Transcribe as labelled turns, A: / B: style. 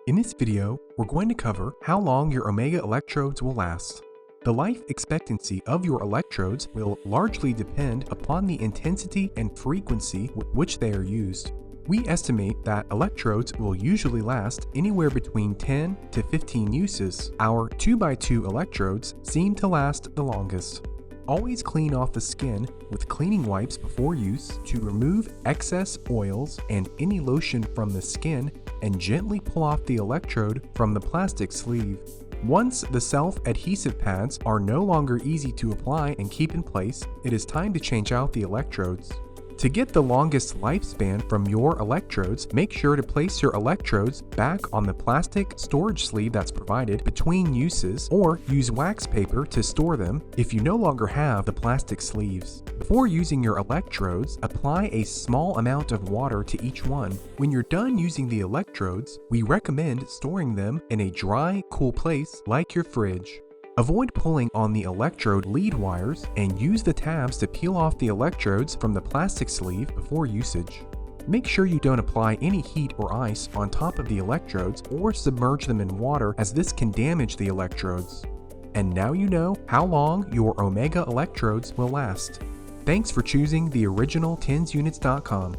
A: In this video, we're going to cover how long your Omega electrodes will last. The life expectancy of your electrodes will largely depend upon the intensity and frequency with which they are used. We estimate that electrodes will usually last anywhere between 10 to 15 uses. Our 2x2 electrodes seem to last the longest. Always clean off the skin with cleaning wipes before use to remove excess oils and any lotion from the skin, and gently pull off the electrode from the plastic sleeve. Once the self-adhesive pads are no longer easy to apply and keep in place, it is time to change out the electrodes. To get the longest lifespan from your electrodes, make sure to place your electrodes back on the plastic storage sleeve that's provided between uses, or use wax paper to store them if you no longer have the plastic sleeves. Before using your electrodes, apply a small amount of water to each one. When you're done using the electrodes, we recommend storing them in a dry, cool place like your fridge. Avoid pulling on the electrode lead wires and use the tabs to peel off the electrodes from the plastic sleeve before usage. Make sure you don't apply any heat or ice on top of the electrodes or submerge them in water, as this can damage the electrodes. And now you know how long your Omega electrodes will last. Thanks for choosing the original TensUnits.com.